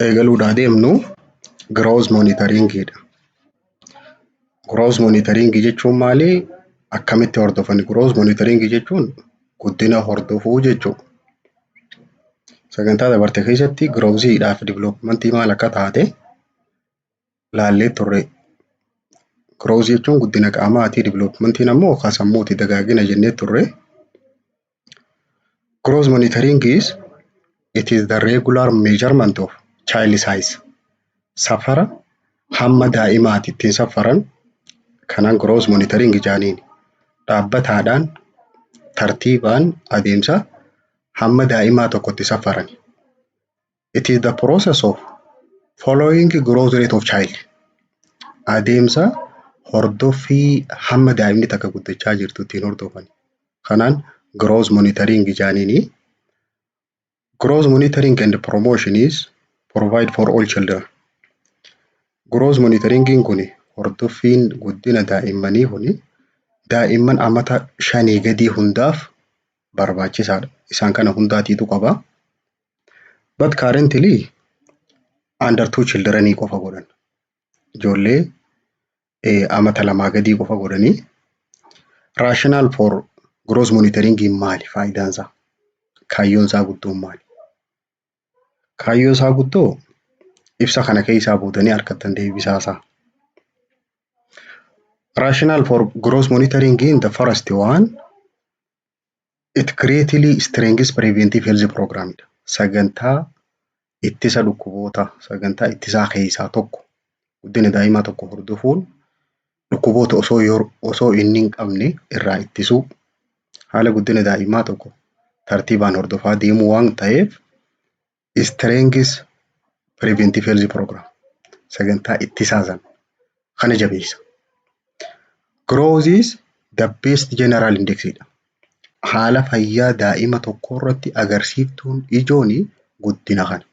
eegaluudhaa deemnu growth monitoringidha. Growth monitoring jechuun maali? Akkamitti hordofani? Growth monitoring jechuun guddina hordofuu jechuudha. Sagantaa dabarte keessatti growthiidhaa fi developmentii maal akka taate laallee turre. Growth jechuun guddina qaamaati, developmentiin ammoo kan sammuuti, dagaagina jennee turre. Growth monitoring it is the regular measurement of child size. Safara hamma daa'imaati ittiin safaran kanaan growth monitoring jaaniin. Dhaabbataadhaan tartiibaan adeemsa hamma daa'imaa tokkotti safaran. It is the process of following growth rate of child. Adeemsa hordoffii hamma daa'imni takka guddachaa jirtu ittiin hordofan. Kanaan growth monitoring jaaniini. Growth monitoring and promotion is provide for all children. Growth monitoring kuni hordoffiin guddina daa'immanii kuni daa'imman amata 5 gadii hundaaf barbaachisaadha. Isaan kana hundaatiitu qaba. But currently under 2 children qofa godhan. Ijoollee amata 2 gadii qofa godhanii. Rational for growth monitoring maali? Faayidaan isaa? Kaayyoon isaa guddoon maali? Kaayyoon isaa guddoo ibsa kana keessaa buutanii harkattan deebisaasaa. Rational for growth monitoring in the first one, it greatly strengthens preventive health program. Sagantaa ittisa dhukkuboota, sagantaa ittisaa keessaa tokko guddina daa'imaa tokko hordofuun dhukkuboota osoo inni hin qabne irraa ittisuu, haala guddina daa'imaa tokko tartiibaan hordofaa deemuu waan ta'eef strengthens preventive health program. Sagantaa ittisaa san kana jabeessa. Growth is the best general index. Haala fayyaa daa'ima tokko irratti agarsiiftuun ijooni guddina kana.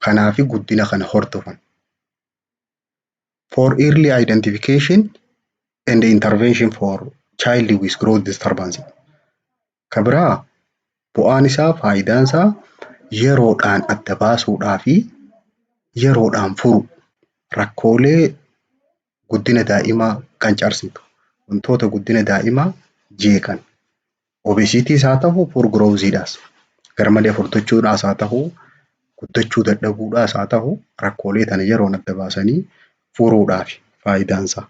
Kanaafi guddina kana hordofan. For early identification and intervention for child with growth disturbance. Kabiraa bu'aan isaa, faayidaan isaa yeroodhaan adda baasuudhaa fi yeroodhaan furu rakkoolee guddina daa'imaa kan cabsitu, wantoota guddina daa'imaa jeeqan, obesiitiis haa ta'u, poor growthiidhaas, garmalee furdachuudhaas haa ta'u, guddachuu dadhabuudhaas haa ta'u, rakkoolee tana yeroon adda baasanii furuudhaaf faayidaan isaa.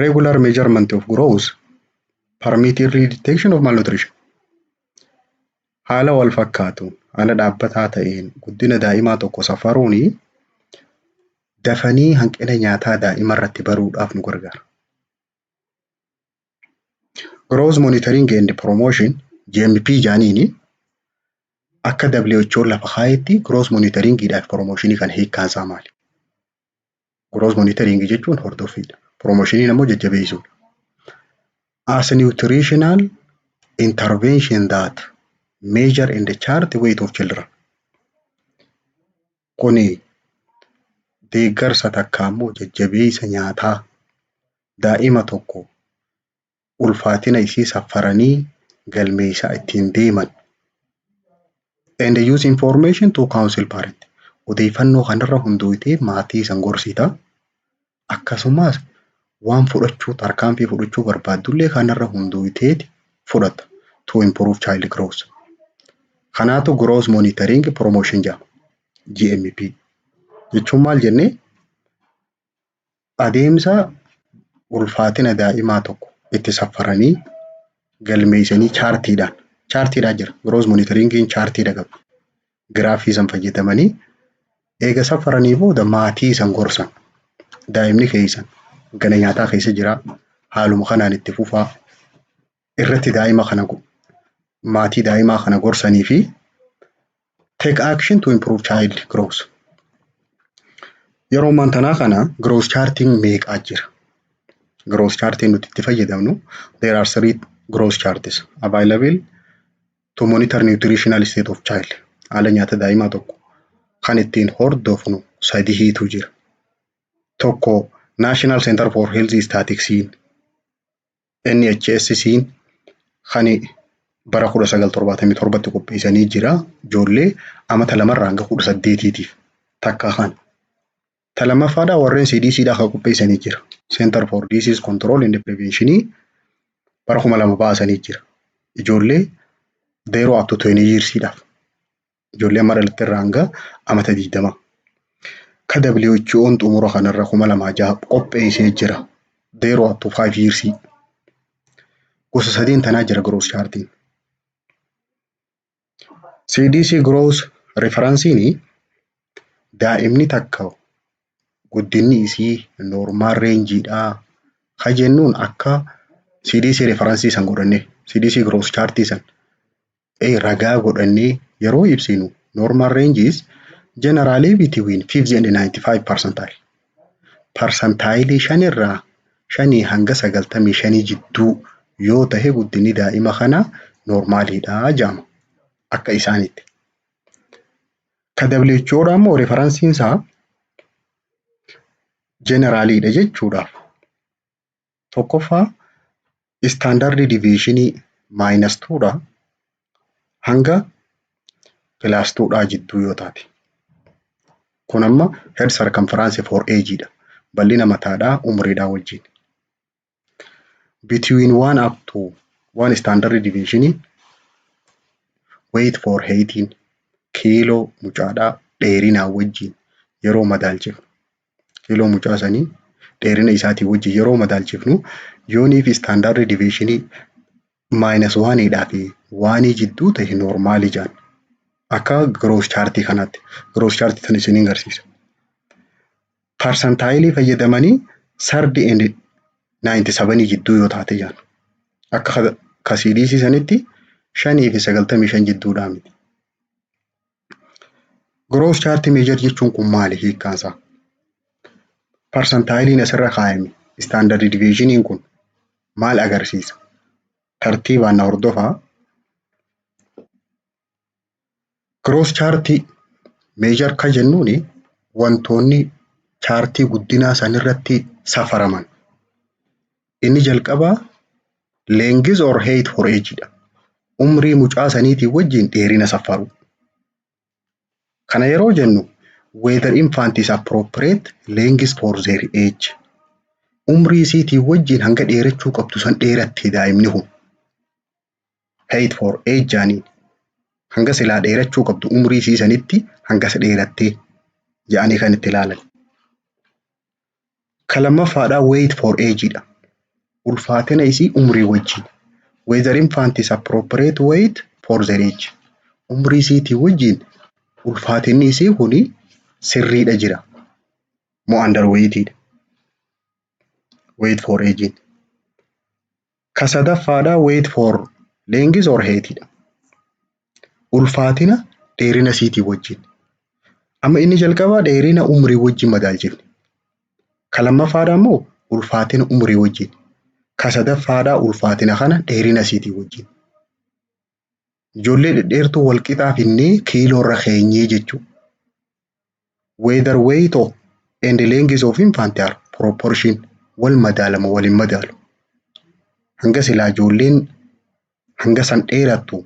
Regular measurement of growth permit early detection of malnutrition. Haala wal fakkaatuun, haala dhaabbataa ta'een guddina daa'imaa tokko safaruuni dafanii hanqina nyaataa daa'ima irratti baruudhaaf nu gargaara. Growth monitoring and promotion GMP jaaniini akka WHO lafa kaayetti growth monitoring idhaaf promotionii kan hiikkaan isaa maali? Growth monitoring jechuun hordoffiidha. Promotionii ammoo jajjabeessuudha. As a nutritional intervention that measure and chart weight of children. Kuni deeggarsa takka ammoo jajjabeessa nyaataa daa'ima tokko ulfaatina isii safaranii galmeessaa ittiin deeman. And use information to counsel parent. Odeeffannoo kanarra hundootee maatii san gorsita. Akkasumas waan fudhachuu, tarkaanfii fudhachuu barbaaddullee kanarra hundootee fudhata to improve child growth. Kanaatu growth monitoring promotion jedhama. GMP. Jechuun maal jennee? Adeemsa ulfaatina daa'imaa tokko itti safaranii galmeessanii chaartiidhaan jira. Growth monitoringiin chaartiidha qaba. Giraafii san fayyadamanii eega safaranii booda maatii san gorsan. Daa'imni keessan gana nyaataa keessa jira. Haaluma kanaan itti fufaa. Irratti daa'ima kana maatii daa'imaa kana gorsanii fi take action to improve child growth. Yeroo mantanaa kana growth charting meeqaa jira? Growth charting nuti itti fayyadamnu, there are 3 growth charts available to monitor nutritional state of child. Haala nyaata daa'imaa tokko kan ittiin hordofnu 3tu jira. Tokko National Center for Health Statistics NHS kan bara 1977tti qopheessanii jira. Ijoollee amata lamarraa hanga 18tiif takka kana. Ta lammaffaadhaa warreen CDCdhaa kan qopheessanii jira. Center for Disease Control and Prevention bara 2000 baasanii jira. Ijoollee 0 up to 20 yearsdhaaf. Ijoollee amma dhalatte irraa hanga amata 20. Ka WHO'n xumura kanarra 2006 qopheessee jira. 0 up to 5 years. Gosa sadiin tanaa jira growth chartiin. CDC growth referensiin daa'imni takka guddinni isii normal rangeedhaa. Ka jennuun akka CDC referensii san godhanne CDC growth chartii san ragaa godhannee yeroo ibsinu normal range is generally between 50 and 95 percentile. Percentile 5 irraa 5 hanga 95 jidduu yoo tahe guddinni daa'ima kana normaaliidhaa jedhama akka isaanitti. Ka WHO'dhaa immoo referensiin isaa generaliidha jechuudhaaf. Tokkoffaa standard deviation -2dha hanga +2dhaa jidduu yoo taate. Kun amma head circumference for age'dha. Bal'ina mataadhaa umriidhaa wajjin. Between 1 up to 1 standard deviation weight for 18 kiiloo mucaadhaa dheerinaa wajjin yeroo madaalchifnu. Kiiloo mucaa sanii dheerina isaatii wajjin yeroo madaalchifnu yooniif standard deviation -1dhaa fi 1 jidduu ta'e normaali jedhan. Akka growth chartii kanaatti. Growth chartii tan isiniin agarsiisa. Percentile fayyadamanii 30 and 97 jidduu yoo taate jedhan. Akka ka CDC sanitti 5 fi 95 jidduudhaa miti. Growth chart measure jechuun kun maali hiikkaansaa? Percentile'n asirra kaa'ame standard deviation kun maal agarsiisa? Tartiibaan na hordofaa. Growth chart measure ka jennuuni wantoonni chaartii guddinaa sanirratti safaraman. Inni jalqabaa length or height for age'dha. Umrii mucaa saniitii wajjin dheerina safaru. Kana yeroo jennu whether infant is appropriate length for their age. Umrii isiitii wajjin hanga dheerachuu qabdu san dheerattee daa'imni kun. Height for age jaaniin. Hanga silaa dheerachuu qabdu umrii isii sanitti hanga dheerattee jedhanii kan itti ilaalan. Ka lammaffaadhaa weight for age'dha. Ulfaatina isii umrii wajjin. Whether infant is appropriate weight for their age. Umrii isiitii wajjin ulfaatinni isii kuni sirriidha jira. Moo underweightidha. Weight for age'in. Ka sadaffaadhaa weight for length or heightidha. Ulfaatina dheerina isiitii wajjin. Amma inni jalqabaa dheerina umrii wajjin madaalchifne. Ka lammaffaadhaa immoo ulfaatina umrii wajjin. Ka sadaffaadhaa ulfaatina kana dheerina isiitii wajjin. Ijoollee dhedheertuu wal qixaa finnee kiiloo irra keenyee jechuudha. Whether weight and length of infant are proportion wal madaalama waliin madaalu. Hanga silaa ijoolleen hanga san dheerattu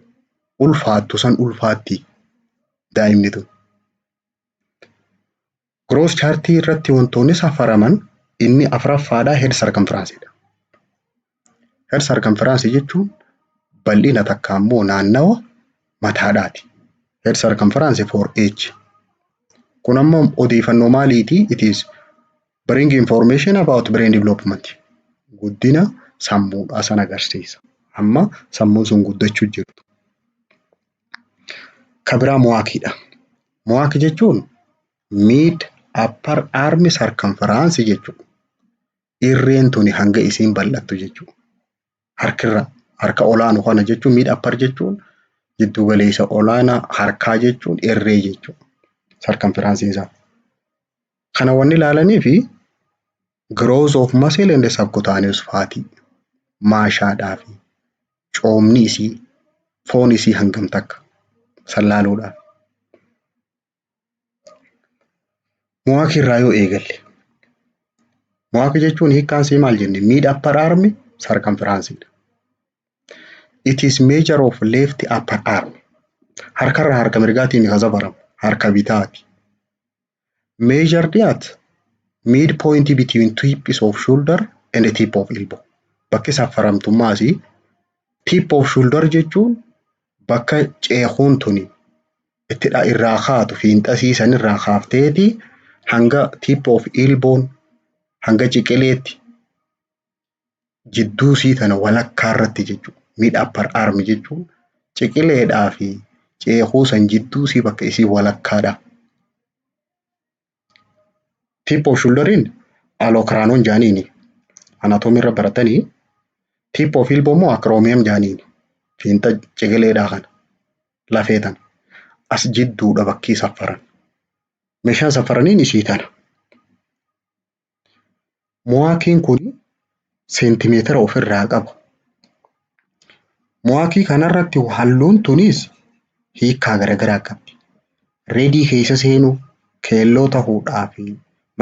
ulfaattu san ulfaatti daa'imni tun. Growth chartii irratti wantoonni safaraman inni afuraffaadhaa head circumference'dha. Head circumference jechuun bal'ina takka ammoo naannawa mataadhaati. Head circumference for age. Kun ammoo odeeffannoo maaliiti? It is bring information about brain development. Guddina sammuudhaa san agarsiisa. Amma sammuun sun guddachuu jirtu. Ka biraa mo'aakidha. Mo'aak jechuun mid upper arm circumference jechuudha. Irreen tuni hanga isiin bal'attu jechuudha. Harka olaanu kana jechuun mid upper jechuun jiddu galeessa olaanaa harkaa jechuun irree jechuudha. Circumference isaa. Kana wanni ilaalanii fi growth of muscle and subcutaneous fat maashaadhaa fi coomni isii foon isii hangam takka sallaaluudhaaf. Mo'aak irraa yoo eegalle. Mo'aak jechuun hiikkaan isii maal jenne? Mid upper arm circumference'dha. It is measure of left upper arm. Harkarra harka mirgaatiin kan safaramu. Harka bitaati. Measured at midpoint between tips of shoulder and the tip of elbow. Bakki safaramtummaasi tip of shoulder jechuun bakka ceekuun tuni itti irraa kaatu fiinxasii san irraa kaafteeti hanga tip of elbow hanga ciqileetti jidduu sii tana walakkaa irratti jechuudha. Mid upper arm jechuun ciqileedhaa fi ceekuu san jidduu sii bakka isii walakkaadha. Tip of shoulderiin alocranium jaaniini. Anatoomii irra baratanii tip of elbow immoo acromion jaaniini. Fiinxa ciqileedhaa kana lafee tana as jidduudha bakkii safaran. Meeshaan safaraniin isii tana. Mo'aakiin kun seentimeetira ofirraa qaba. Mo'aakii kanarratti halluun tunis hiikkaa garaagaraa qabdi. Reedii keessa seenuu, keelloo ta'uudhaa fi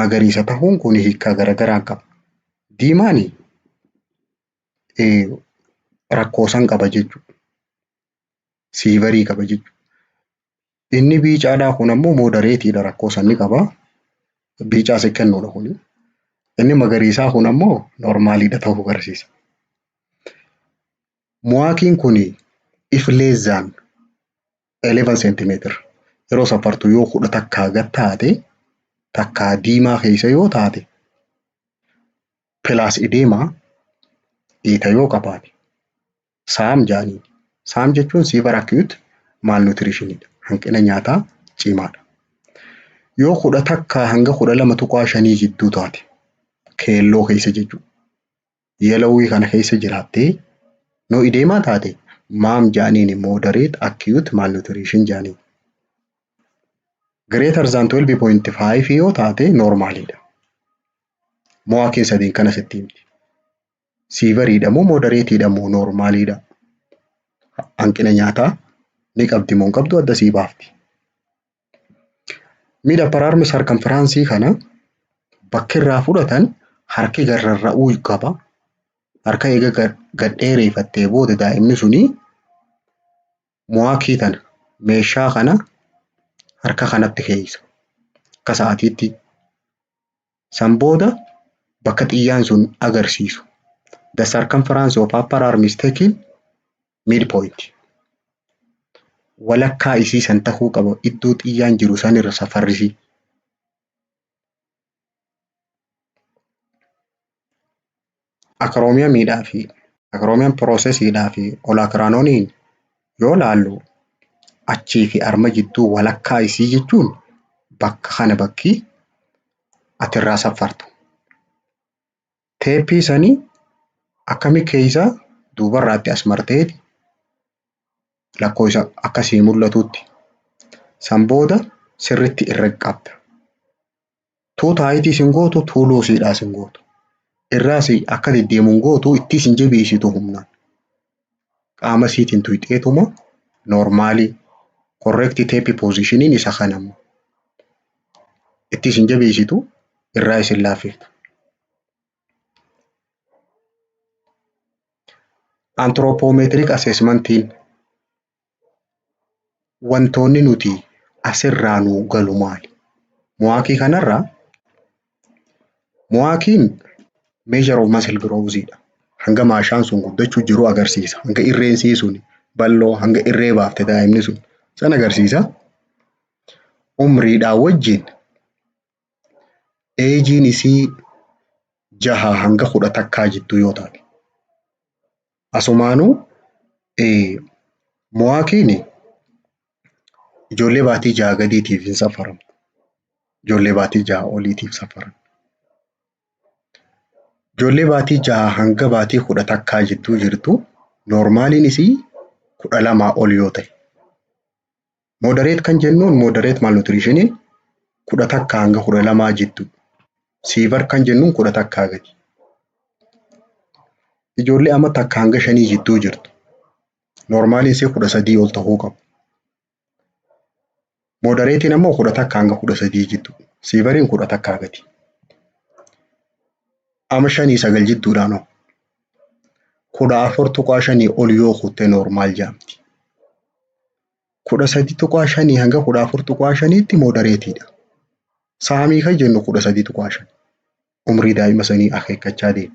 magariisa ta'uun kun hiikkaa garaagaraa qaba. Diimaan rakkoosan qaba jechuudha. Siivarii qaba jechuudha. Inni biicaadhaa kun ammoo moodareetiidha rakkoosan ni qaba. Biicaa si kennuudha kuni. Inni magariisaa kun ammoo normaaliidha ta'uu agarsiisa. Mo'aakiin kun if less than 11 centimeter yeroo safartu yoo 10 takkaa gad taate takkaa diimaa keessa yoo taate plus edemaa dhiita yoo qabaate saam jaaniin. Saam jechuun severe acute malnutritionidha. Hanqina nyaataa cimaadha. Yoo 10 takkaa hanga 12.5 jidduu taate keelloo keessa jechuudha. Yelawii kana keessa jiraattee no edemaa taate maam jaaniin moderate acute malnutrition jaaniin. Greater than 12.5 yoo taate normaalidha. Mo'aakiin sadiin kana sitti himti. Siivariidha moo moderateidha moo normaalidha. Hanqina nyaataa ni qabdi moo hin qabdu adda sii baafti. Mid upper arm circumference kana bakki irraa fudhatan harki garrarra'uu qaba. Harka eega gad dheereeffattee booda daa'imni suni mo'aakii tana meeshaa kana harka kanatti keessa. Akka sa'aatiitti. San booda bakka xiyyaan sun agarsiisu. The circumference of upper arm is taken midpoint. Walakkaa isii san ta'uu qaba iddoo xiyyaan jiru san irra safarrisi. Acromiumidhaa fi acromium processidhaa fi olecranoniin yoo laallu achii fi arma jidduu walakkaa isii jechuun bakka kana bakki ati irraa safartu. Teeppii sanii akkami keessa duubarraatti as marteeti lakkoofsa akkasii mul'atutti. San booda sirritti irra qabda. Tuu taayitii sin gootu tuu loosiidhaa sin gootu. Irraas akka deddeemuun gootu itti sin jabeessitu humnaan. Qaama siitiin tuyxeetuma normaalii correct tape positioniin isa kanamma. Itti sin jabeessitu irraa isin laaffiftu. Anthropometric assessmentiin wantoonni nuti asirraa nuu galu maali? Mo'aakii kanarraa mo'aakiin measure of muscle growthidha. Hanga maashaan sun guddachuu jiru agarsiisa. Hanga irreen sii sun bal'oo hanga irree baafte daa'imni sun san agarsiisa. Umriidhaa wajjin eejiin isii 6 hanga 10 takkaa jidduu yoo taate. Asumaanuu mo'aakiin ijoollee baatii 6 gadiitiif hin safaramu. Ijoollee baatii 6 oliitiif safaran. Ijoollee baatii 6 hanga baatii 10 takkaa jidduu jirtu normaaliin isii 12 ol yoo ta'e. Moderate kan jennuun moderate malnutritionii 10 takkaa hanga 12 jidduu. Severe kan jennuun 10 takkaa gadi. Ijoollee amma takka hanga 5 jidduu jirtu. Normaaliin isii 13 ol ta'uu qabu. Moderatiin ammoo 10 takka hanga 13 jidduu. Severiin 10 takkaa gadi. Amma 5-9 jidduudhaan 14.5 ol yoo kutte normaal jedhamti. 13.5 hanga 14.5tti modereetiidha. Saamii kan jennu 13.5 umrii daa'ima sanii akeekkachaa deema.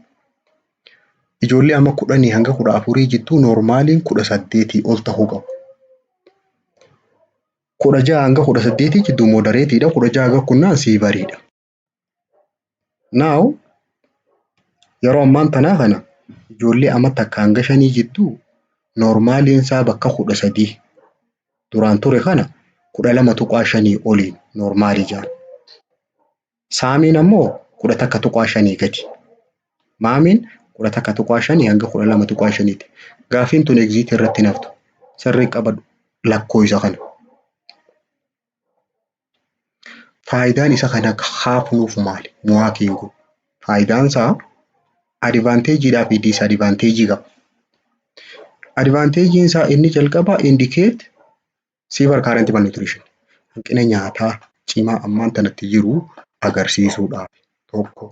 Ijoollee amma 10 hanga 14 jittuu normaaliin 18 ol ta'uu qabu. 16 hanga 18 jidduu modereetiidha. 16 hanga 19 siivariidha. Now yeroo ammaan tanaa kana ijoollee amma takka hanga 5 jidduu normaaliin isaa bakka 13 duraan ture kana 12.5 oliin normaalii jedhama. Saamiin ammoo 11.5 gadi. Maamiin 11.5 hanga 12.5 ti. Gaafiin tun egziitii irratti naftu. Sirrii qabadhu lakkoo isa kana. Faayidaan isa kana haafnuuf maali? Muwaakiin kun. Faayidaan isaa advanteejiidhaa fi disadvanteejii qaba. Advanteejiin isaa inni jalqabaa indicate severe current malnutrition. Hanqina nyaataa cimaa ammaan tanatti jiru agarsiisuudhaaf tokko.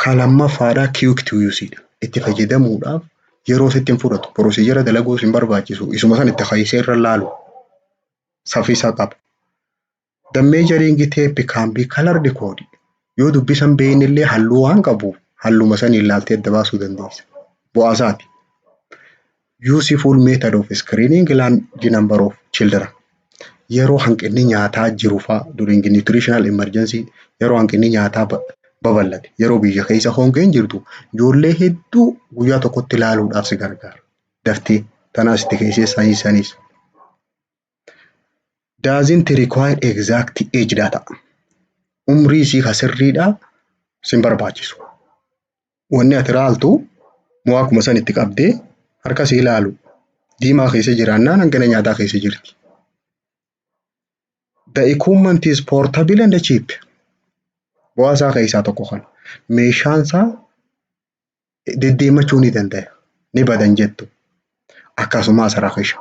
Kan lammaffaadhaa quick to use dha. Itti fayyadamuudhaaf yeroo sitti hin fudhatu. Proseejera dalaguu hin barbaachisu. Isuma san itti fayyisee irra laalu. Saffisa qaba. The measuring tape can be colored coded. Yoo dubbisan beeyin illee halluu waan qabuuf halluma san ilaaltee adda baasuu dandeessa. Bu'aa isaati. Useful method of screening large number of children. Yeroo hanqinni nyaataa jiru fa'a during nutritional emergency yeroo hanqinni nyaataa babal'ate yeroo biyya keessa hongeen jirtu ijoollee hedduu guyyaa tokkotti ilaaluudhaaf si gargaara. Daftee tanaas itti keessee saayinsanis. Doesn't require exact age data. Umrii isii kasirriidhaa sin barbaachisu. Wanni ati ilaaltu muwaakuma san itti qabdee harka si ilaalu. Diimaa keessa jiraannaan hanqina nyaataa keessa jirti. The equipment is portable and cheap. Bu'aa isaa keessaa tokko kana. Meeshaan isaa deddeemachuu ni danda'a. Ni badan jettu. Akkasumas rakkisha.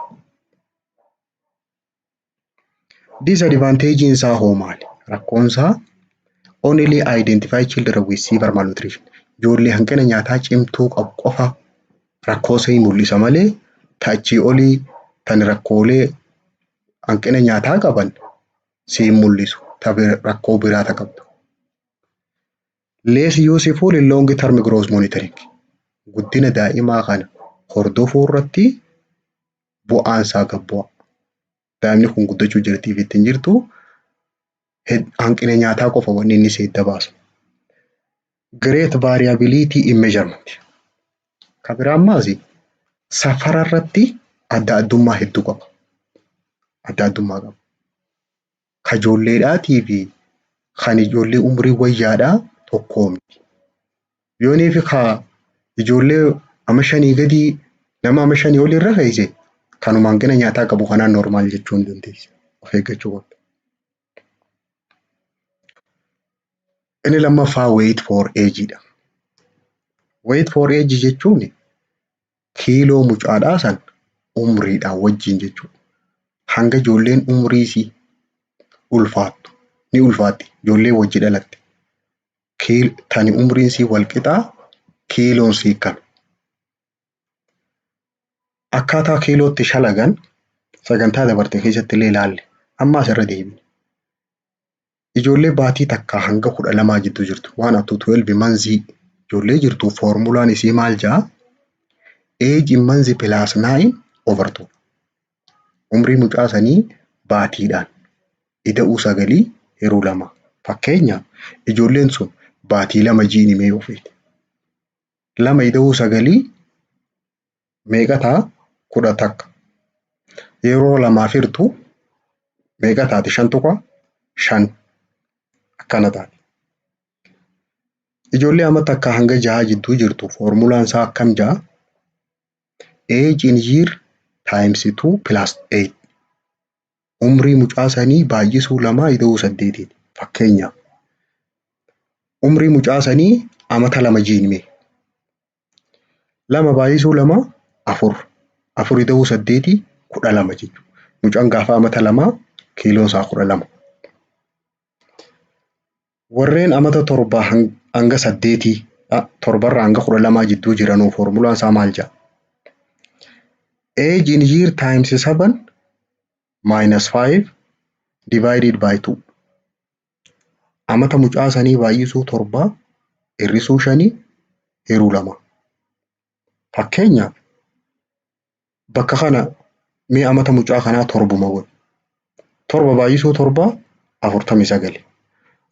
Disadvantage isaa hoo maali? Rakkoon isaa only identify children with severe malnutrition. Ijoollee hanqina nyaataa cimtuu qabu qofa rakkoo isaa mul'isa malee taachii olii tan rakkoolee hanqina nyaataa qaban si mul'isu. Rakkoo biraata qabdu. Less useful in long term growth monitoring. Guddina daa'imaa kana hordofuu irratti bu'aan isaa gabbu'a. Daa'imni kun guddachuu jirtiif ittiin jirtu hanqina nyaataa qofa wanni inni si adda baasu. Great variability in measurement. Kan biraan maali? Safara irratti adda addummaa hedduu qaba. Adda addummaa qaba. Kan ijoolleedhaatii fi kan ijoollee umrii wayyaadhaa tokkoo miti. Yoonii fi kan ijoollee amma 5 gadi nama amma 5 olii irra fe'ise kanuma hanqina nyaataa qabu kanaan normaal jechuu hin dandeessu. Of eeggachuu qabda. Inni lammaffaa wait for age dha. Wait for age jechuun kiiloo mucaadhaa san umriidhaan wajjin jechuudha. Hanga ijoolleen umrii isii ulfaattu ni ulfaatti ijoollee wajji dhalatte. Tani umriin isii wal qixaa kiiloon isii kan. Akkaataa kiilootti shalagan sagantaa dabarte keessatti illee ilaalle amma asirra deebiin. Ijoollee baatii takkaa hanga 12 jidduu jirtu waan attu 12 manzii ijoollee jirtu foormulaan isii maal jaa? Age in months plus 9 over 2. Umrii mucaa sanii baatiidhaan ida'uu 9 yeroo 2. Fakkeenyaaf ijoolleen sun baatii 2 jiini mee ofiiti. 2 ida'uu 9 meeqa ta'a? 10 takka. Yeroo 2 firtu meeqa taati? 5 tuqaa 5 akkana taati. Ijoollee amma takka hanga 6 jidduu jirtu foormulaan isaa akkam jaa? Age in year times 2 plus 8. Umrii mucaa sanii baay'isuu 2 ida'uu 8. Fakkeenyaaf umrii mucaa sanii amata 2 jiini. 2 baay'isuu 2 4. 4 ida'uu 8 12 jechuudha. Mucaan gaafa amata 2 kiiloon isaa 12. Warreen amata 7 hanga 8 torbarraa hanga 12 jidduu jiranuu formulaan isaa maal jedha? Age in year times 7 minus 5 divided by 2. Amata mucaa sanii baay'isuu 7 hir'isuu 5 hiruu 2. Fakkeenyaaf bakka kana mee amata mucaa kanaa 7 godhi. 7 baay'isuu 7 49.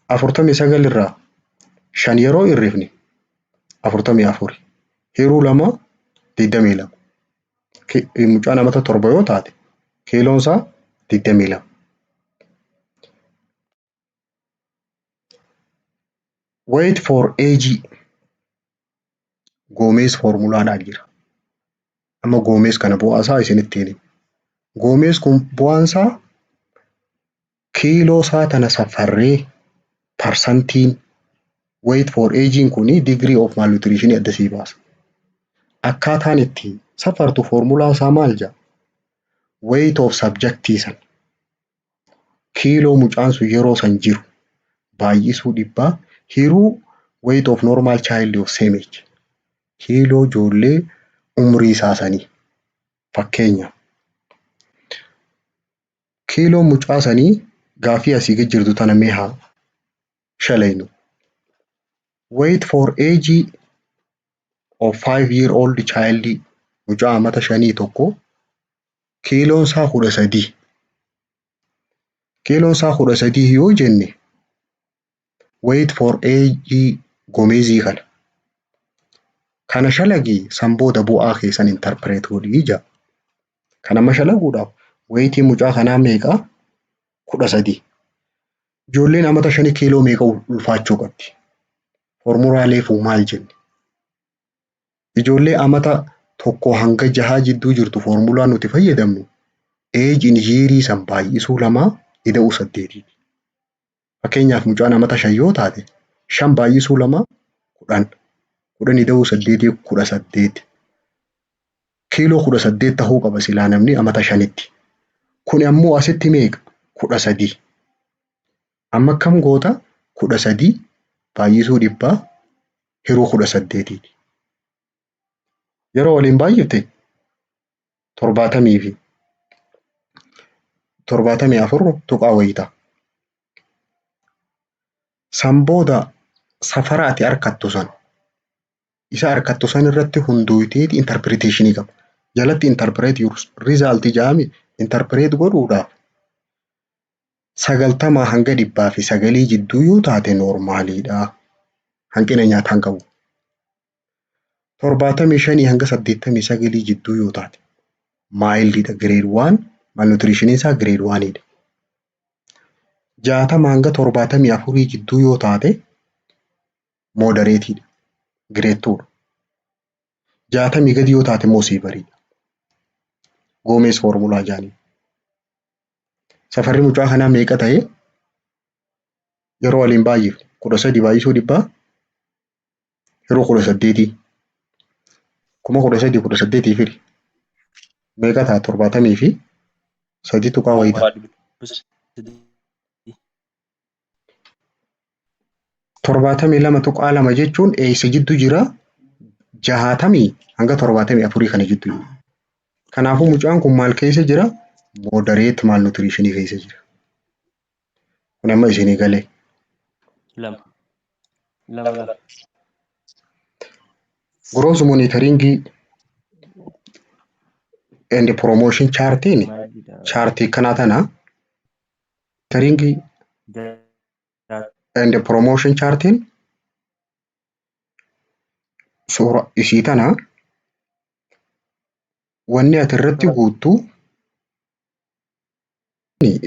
49 irraa 5 yeroo hirrifne 44. Hiruu 2 22. Mucaan amata 7 yoo taate kiiloon isaa 22. Wait for age. Goomees formulaan jira. Amma goomees kana bu'aa isaa isinitti himi. Goomees kun bu'aan isaa kiiloo isaa tana safarree parsantiin wait for age'n kuni degree of malnutrition adda sii baasa. Akkaataan itti safartu formulaan isaa maal jedha? Weight of subjectii san kiiloo mucaan sun yeroo san jiru baay'isuu 100 hiruu weight of normal child of same age kiiloo ijoollee umrii isaa sanii. Fakkeenya kiiloo mucaa sanii gaafii asii gad jirtu tana mee haa shalaynu. Wait for age of 5-year-old child mucaa amata 5 tokko kiiloon isaa 13. Kiiloon isaa 13 yoo jenne wait for age gomeezii kana shalagii san booda bu'aa keessan interpret godhii jaa. Kana amma shalaguudhaaf wayitii mucaa kanaa meeqa? 13. Ijoolleen amata 5 kiiloo meeqa ulfaachuu qabdi? Formulaalee fuu maal jenne? Ijoollee amata 1 hanga 6 jidduu jirtu formulaan nuti fayyadamnu age in year san baay'isuu 2 ida'uu 8. Fakkeenyaaf mucaan amata 5 yoo taate 5 baay'isuu 2 10. 10 ida'uu 8 18. Kiiloo 18 tahuu qaba silaa namni amata 5tti. Kun ammoo asitti meeqa? 13. Amma akkam goota? 13 baay'isuu 100 hiruu 18. Yeroo waliin baay'ifte 70 fi 74 tuqaa wayita. San booda safara ati harkattu san isa harkattu san irratti hunduuteeti interpretationii qaba. Jalatti interpret your result jaami interpret godhuudhaaf 90 hanga 109 jidduu yoo taate normaaliidha. Hanqina nyaataan qabu. 75 hanga 89 jidduu yoo taate mildidha grade 1 malnutrition isaa grade 1dha. 60 hanga 74 jidduu yoo taate moderateidha grade 2dha. 60 gadi yoo taate immoo severiidha. Goomees formulaa jaanii. Safarri mucaa kanaa meeqa ta'e? Yeroo waliin baay'ifne 13 baay'isuu 100 hiruu 18. Kuma 13 firi. Meeqa ta'a? 70 fi 3 tuqaa wayita. 72 tuqaa 2 jechuun eessa jidduu jira? 60 hanga 74 kana jidduu jira. Kanaafuu mucaan kun maal keessa jira? Moderate malnutritionii keessa jira. Kun amma isinii galee. Lama. Gross monitoring and promotion chartiin chartii kanaa tana monitoring and promotion chartiin suura isii tana wanni ati irratti guuttu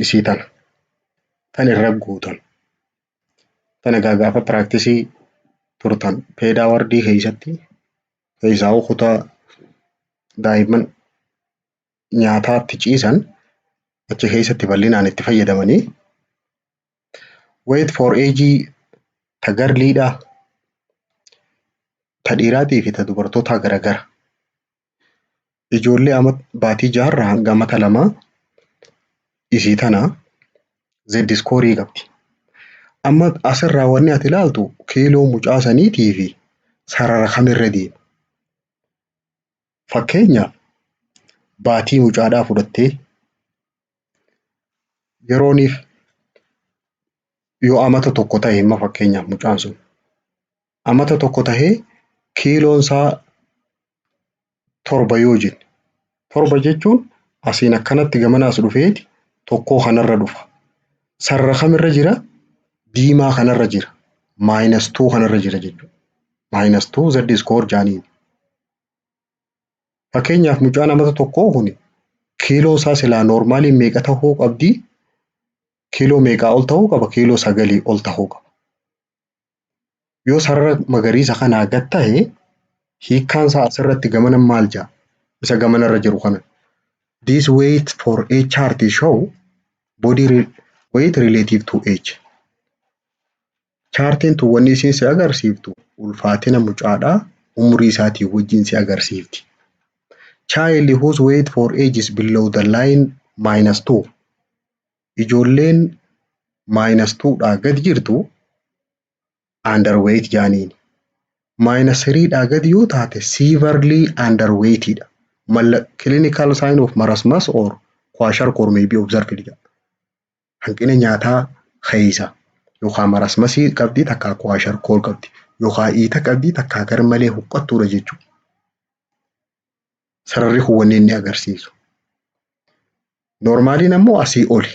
isii tana tan irra guutan tana gaafa practice turtan peedaa wardii keessatti keessaa kutaa daa'imman nyaataatti ciisan achi keessatti bal'inaan itti fayyadamanii wait for age ta garliidha ta dhiiraatii fi ta dubartootaa garagara. Ijoollee baatii 6 hanga amata 2 isii tana Z score qabdi. Amma asirraa wanni ati ilaaltu kiiloo mucaa saniitii fi sarara kamirra deema. Fakkeenyaaf baatii mucaadhaa fudhattee yerooniif yoo amata tokko ta'e himma fakkeenyaaf mucaan sun amata tokko tahee kiiloonsaa 7 yoo jenne 7 jechuun asiin akkanatti gamanaas dhufeeti tokkoo kanarra dhufa. Sarara kamirra jira? Diimaa kanarra jira. -2 kanarra jira jechuudha. -2 z square jaaniin. Fakkeenyaaf mucaan amata tokkoo kun kiiloo isaa silaa noormaaliin meeqa ta'uu qabdi? Kiiloo meeqaa ol ta'uu qaba? Kiiloo 9 ol ta'uu qaba. Yoo sarara magariisa kanaa gad ta'e hiikkaan isaa asirratti gamana maal jaa? Isa gamanarra jiru kana. This weight for a chart show body weight relative to age. Chaartiin tun wanni isiin si agarsiiftu ulfaatina mucaadhaa umurii isaatii wajjin si agarsiifti. Child whose weight for age is below the line -2. Ijoolleen -2 dhaa gad jirtu underweight jaaniin. -3 dhaa gad yoo taate severely underweight dha. Clinical sign of marasmus or kwashiorkor may be observed dha. Hanqina nyaataa keessa yookaan marasmasii qabdi takka kwashiorkor qabdi yookaan iita qabdi takka garmalee huqqattuudha jechuudha. Sararri kun wanni inni agarsiisu. Normaaliin ammoo asii oli.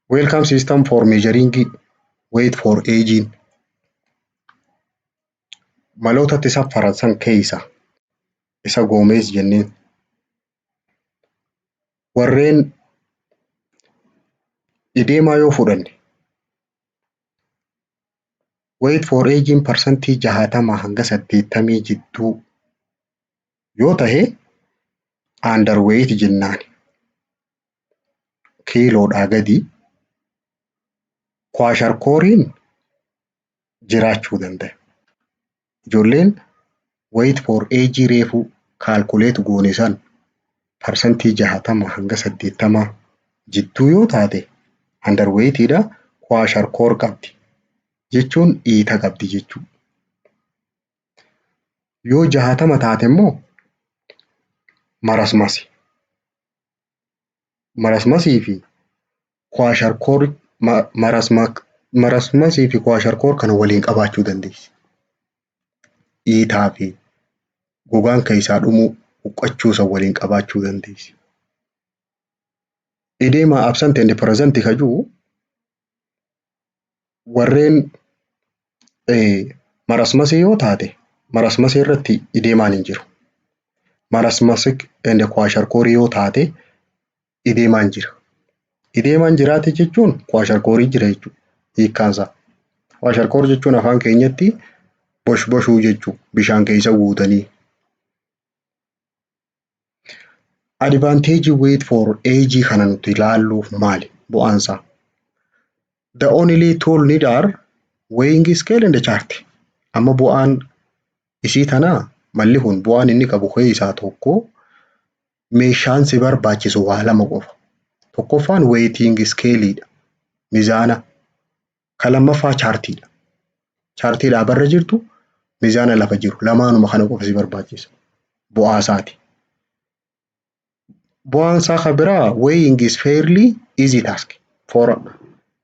Welcome system for measuring weight for aging. Maloota isa faransan keessa isa Goomees jenneen. Warreen ideemaa yoo fudhanne weight for aging percentii 60 hanga 80 jidduu yoo tahe underweight jennaan. Kiiloodhaa gadi kwashiorkoriin jiraachuu danda'a. Ijoolleen weight for age reefu calculate goone san percentii 60 hanga 80 jidduu yoo taate underweight dha. Kwashiorkor qabdi jechuun iita qabdi jechuudha. Yoo 60 taate immoo marasmasii fi kwashiorkor marasmasii fi kwashiorkor kana waliin qabaachuu dandeessi. Iitaa fi gogaan keessaa dhumuu huqqachuu san waliin qabaachuu dandeessi. Edema absent and present kajuu warreen marasmasii yoo taate marasmasii irratti edemaan hin jiru. Marasmasii and kwashiorkor yoo taate edemaan jira. Edemaan jiraate jechuun kwashiorkorii jira jechuudha. Hiikkaansaa. Kwashiorkor jechuun afaan keenyatti boshboshuu jechuudha. Bishaan keessa guutanii. Advantage weight for age kana nuti ilaalluuf maali? Bu'aansaa. The only tool need are weighing scale and chart. Amma bu'aan isii tanaa malli kun bu'aan inni qabu keessaa tokko meeshaan si barbaachisu waa lama qofa. Tokkoffaan weighing scale dha. Mizaana. Kan lammaffaa chaartiidha. Chaartiidhaa barra jirtu mizaana lafa jiru. Lamaanuma kana qofa si barbaachisa. Bu'aa isaati. Bu'aan isaa kan biraa weighing is fairly easy task for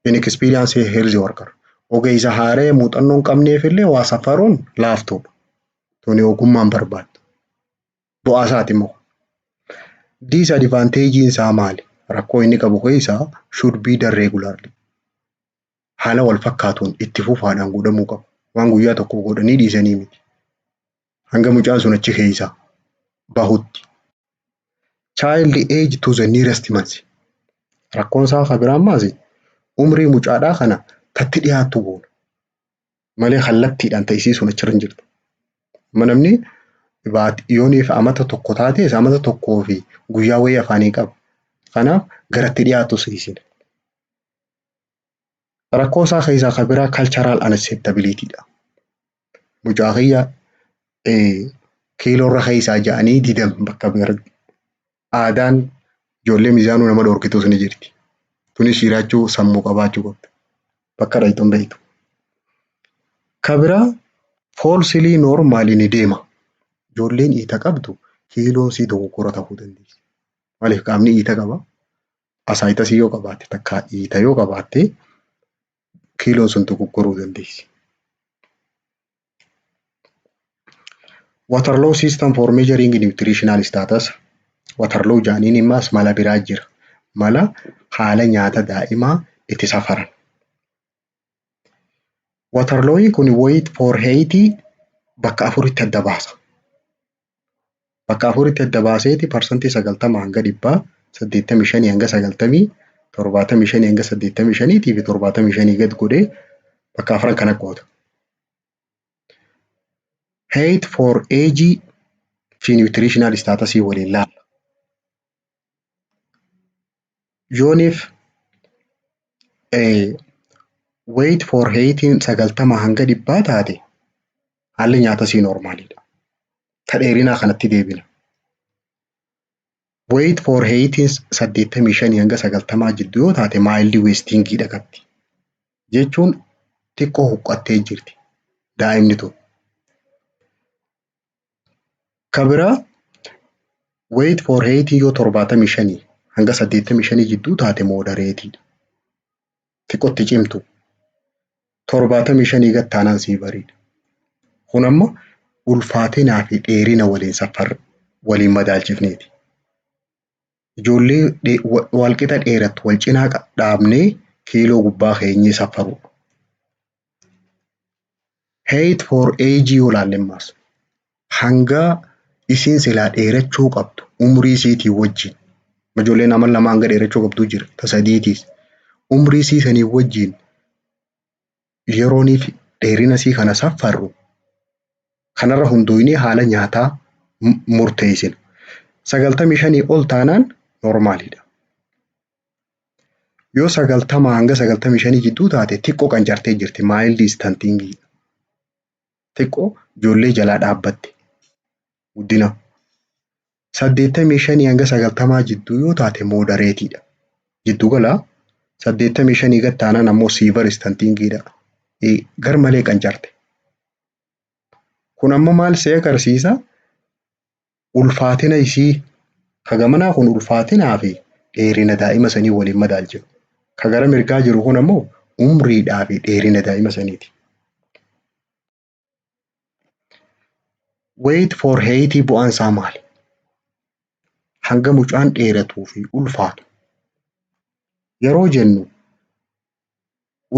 inexperienced health worker. Ogeessa haaree muuxannoo hin qabneef illee waa safaruun laaftuudha. Tuni ogummaan barbaaddu. Bu'aa isaati immoo. Disadvantage isaa maali? Rakkoo inni qabu keessaa should be done regularly. Haala wal fakkaatuun itti fufaadhaan godhamuu qaba. Waan guyyaa tokko godhanii dhiisanii miti. Hanga mucaan sun achi keessaa bahutti. Child age to the nearest month. Rakkoon isaa kan biraan maali? Umrii mucaadhaa kana tatti dhiyaattu goona. Malee kallattiidhaan ta'isii sun achirra hin jirtu. Namni yooniif amata tokko taates amata tokkoo fi guyyaa wayii afaanii qaba. Kanaaf garatti dhiyaatu siisina. Rakkoo isaa keessaa kan biraa cultural unacceptability dha. Mucaa kiyya kiiloorra keessaa ja'anii didan bakka bira. Aadaan ijoollee mizaanuu nama dhorkitus ni jirti. Tunis jiraachuu sammuu qabaachuu qabda. bakka dhayxuun beektu. Kabiraa foolsilii noormaali ni deema. Ijoolleen dhiita qabdu kiiloon sii dogoggora ta'uu dandeessi. Maaliif qaamni dhiita qaba? Asaayitasii yoo qabaatte takka dhiita yoo qabaatte kiiloon sun dogoggoruu dandeessi. Waterloo system for measuring nutritional status. Waterloo jaaniin immas mala biraa jira. Mala haala nyaata daa'imaa itti safaran. Waterlooyin kun weight for height bakka afuritti adda baasa. Bakka afuritti adda baaseeti parsantii 90 hanga 100, 85 hanga 90, 75 hanga 85 fi 75 gad godhee bakka afran kana qoota. Height for age fi nutritional status waliin laalla. Yooniif weight for height 90 hanga 100 taate haalli nyaata sii normaalidha. Ta dheerinaa kanatti deebina. Weight for height 85 hanga 90 jidduu yoo taate mild wastingidha qabdi. Jechuun xiqqoo huqqattee jirti daa'imni tun. Kabiraa weight for height yoo 75 hanga 85 jidduu taate moderate. Xiqqootti cimtu. 75 gad taanaan sii bareeda. Kun amma ulfaatinaa fi dheerina waliin madaalchifneeti. Ijoollee walqixa dheerattu wal cinaa dhaabnee kiiloo gubbaa keenyee safaruu. Height for age yoo laallemmaas hanga isiin silaa dheerachuu qabdu umrii isiitii wajjin. Ijoolleen amma lama hanga dheerachuu qabdu jira. Ta sadiitiis. Umrii isii sanii wajjin yeroonii fi dheerina isii kana safarru kanarra hundoofnee haala nyaataa murteessina. 95 ol taanaan normaalidha. Yoo 90 hanga 95 jidduu taate xiqqoo qancartee jirti mild stunting. Xiqqoo ijoollee jalaa dhaabbatte. Guddina. 85 hanga 90 jidduu yoo taate moderateidha. Jidduu galaa 85 gad taanaan ammoo severe stuntingidha. Gar malee qancarte. Kun amma maal see agarsiisa? Ulfaatina isii kagamanaa kun ulfaatinaa fi dheerina daa'ima sanii waliin madaalchisu. Ka gara mirgaa jiru kun ammoo umriidhaa fi dheerina daa'ima saniiti. Weight for height bu'aan isaa maali? Hanga mucaan dheeratuu fi ulfaatu. Yeroo jennu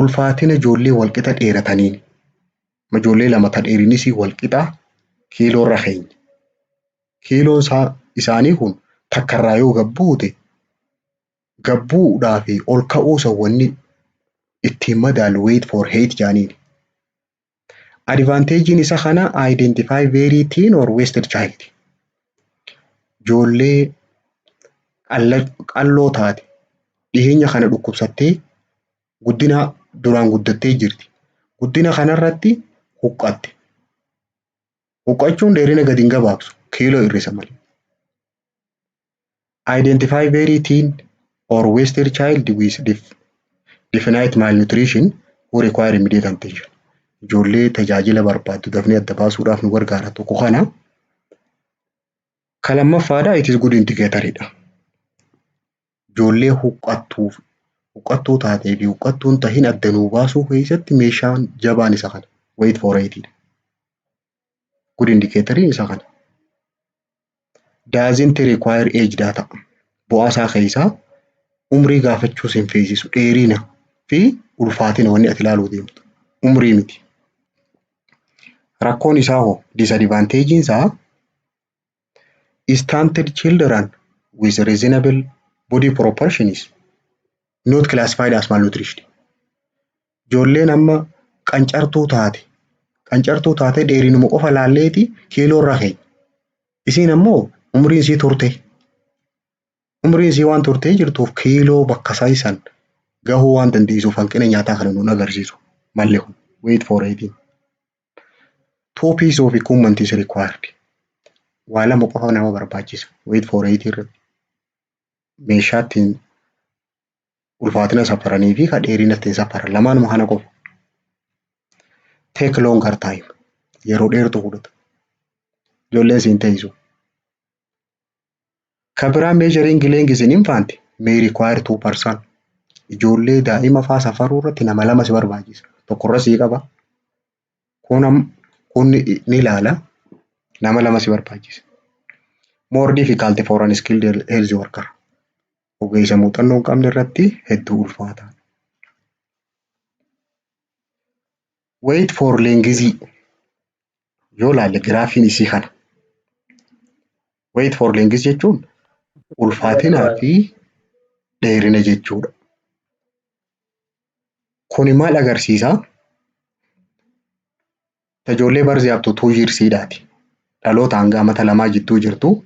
ulfaatina ijoollee walqixa dheerataniin. Ijoollee lama ta dheerinisii walqixaa kiiloo irra keenya. Kiiloon isaanii kun takkarraa yoo gabbuute gabbuudhaa fi ol ka'uu sawwanni ittiin madaalu weight for height jaaniini. Advantagein isa kana identify very thin or wasted child. Ijoollee qalloo taate dhiheenya kana dhukkubsattee guddina duraan guddattee jirti. Guddina kanarratti huqqatte. Huqqachuun dheerina gadi hin gabaabsu. Kiiloo hir'isa malee. Identify very thin or wasted child with definite malnutrition who require immediate attention. Ijoollee tajaajila barbaaddu dafnee adda baasuudhaaf nu gargaara tokko kana. Ka lammaffaadha it is good indicator'idha. Ijoollee huqqattuu taatee fi huqqattuun tahin adda nuu baasuu keessatti meeshaan jabaan isa kana. Weight for height'idha. Good indicator'iin isa kana. Doesn't require age data. Bu'aa isaa keessaa umrii gaafachuus hin feesisu. Dheerina fi ulfaatina wanni ati ilaaluu deemtu. Umrii miti. Rakkoon isaa hoo disadvantagein isaa stunted children with reasonable body proportions not classified as malnutrition. Ijoolleen amma qancartuu taate dheerinuma qofa laalleeti kiiloo irra keenya. Isiin ammoo umriin isii turte. Umriin isii waan turtee jirtuuf kiiloo bakka saayisan gahuu waan dandeessuuf hanqina nyaataa kana nuun agarsiisu. Malli kun weight for height. 2 pieces of equipment is required. Waa lama qofa nama barbaachisa weight for height irratti. Meeshaa ittiin ulfaatina safaranii fi kan dheerina ittiin safaran lamaanuma kana qofa. Take longer time. Yeroo dheertuu fudhata. Ijoolleen siin teessu. Kan biraa measuring length in infant may require 2%. Ijoollee daa'ima fa'aa safaruu irratti nama lama si barbaachisa. Tokkorra sii qaba. Kun ni ilaala. Nama lama si barbaachisa. More difficult for unskilled health worker. Ogeessa muuxannoo hin qabne irratti hedduu ulfaata. Wait for length. Yoo ilaalle giraafiin isii kana. Wait for length jechuun ulfaatinaa fi dheerina jechuudha. Kuni maal agarsiisaa? Ijoollee barzii haftu 2 yearsiidhaati. Dhaloota hanga amata lamaa jidduu jirtu.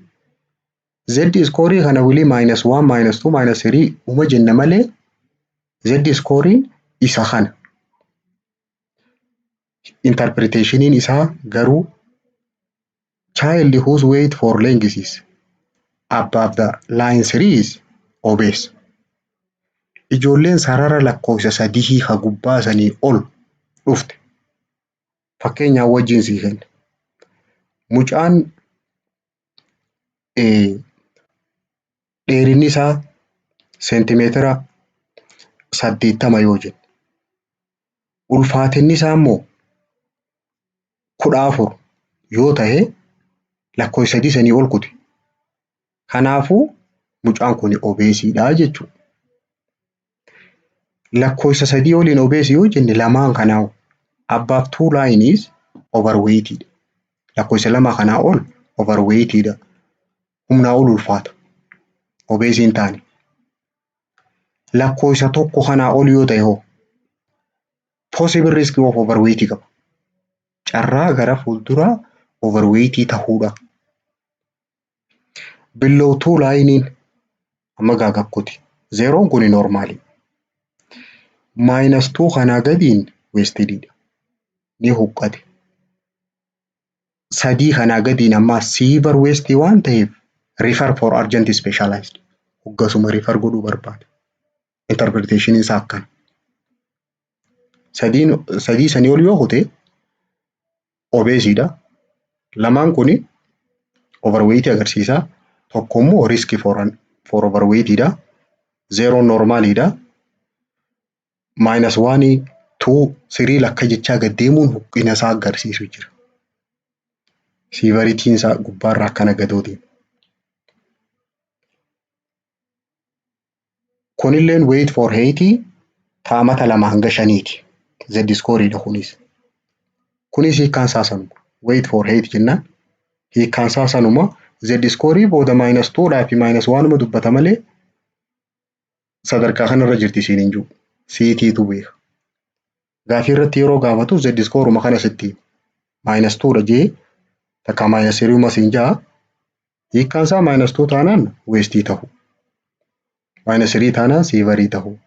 Z scoring kana wilii -1, -2, -3 uma jenna malee Z scoring isa kana. Interpretationiin isaa garuu child whose wait for length is above the line 3 is obese. Ijoolleen sarara lakkoofsa 3 ha gubbaa sanii ol dhufte. Fakkeenyaaf wajjin sii kenna. Mucaan dheerinni isaa seentimeetira 80 yoo jennu. Ulfaatinni isaa immoo 14 yoo ta'e lakkoofsa 3 sanii ol kuti. Kanaafuu mucaan kun obeesiidha jechuudha. Lakkoofsa 3 oliin obeesii yoo jenne lamaan kanaa above 2 line is overweighted. Lakkoofsa 2 kanaa ol overweightedha. Humnaa ol ulfaata. Obeesii hin taane. Lakkoofsa 1 kanaa ol yoo ta'e hoo possible risk of overweight qaba. Carraa gara fuulduraa overweight ta'uudha. Below 2 line amma gaagakkuti. 0 kun normaali. -2 kanaa gadiin wastedidha. Ni huqqate. 3 kanaa gadiin amma severe waste waan ta'eef refer for urgent specialized. Hoggasuma refer godhuu barbaada. Interpretation isaa akkana. 3 sanii ol yoo hute obeesiidha. Lamaan kuni overweight agarsiisa. Tokko immoo risk for overweightidha. 0 normaalidha. -1, 2, 3 lakka jechaa gad deemuun huqqina isaa agarsiisu jira. Severitiin isaa gubbaarraa akkana gadootiin. Kunilleen wait for 80 taamata 2 hanga 5ti. Z scoreidha kunis. Kunis hiikkaan isaa sanuma. Wait for 80 jennaan hiikkaan isaa sanuma. Z scorii booda -2 fi -1 dubbata malee sadarkaa kanarra jirti isiin hin jiru. CTtu beeka. Gaafii irratti yeroo gaafatu Z scoreuma kana sitti -2 jee takka -3 siin jaa hiikkaan isaa -2 taanaan wastii ta'u. -3 taanaan severii ta'u.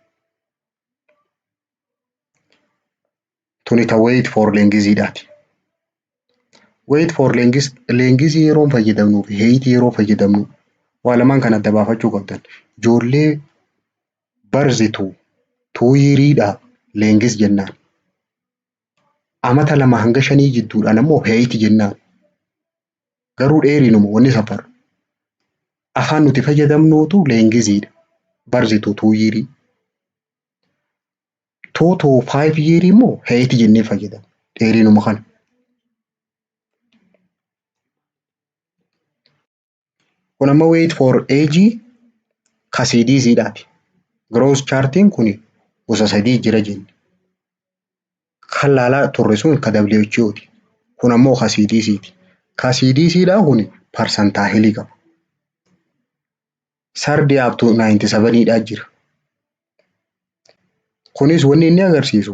Tuni ta wait for lengthidhaati. Wait for length yeroo fayyadamnu fi height yeroo fayyadamnu waa lamaan kan adda baafachuu qabdan. Ijoollee barzitu 2 yeariidha length jennaan. Amata 2 hanga 5 jidduudhaan ammoo height jennaan. Garuu dheerinuma wanni safaru. Afaan nuti fayyadamnuutu lengthidha. Barzitu 2 yearii. 2 to 5 yearii immoo height jennee fayyadamna. Dheerinuma kana. Kun amma wait for age ka CDCdhaati. Growth chartiin kun gosa 3 jira jenne. Kan laalaa turre sun ka WHOti. Kun ammoo ka CDCti. Ka CDCdhaa kun percentile qaba. 30 up to 97dhaa jira. Kunis wanni inni agarsiisu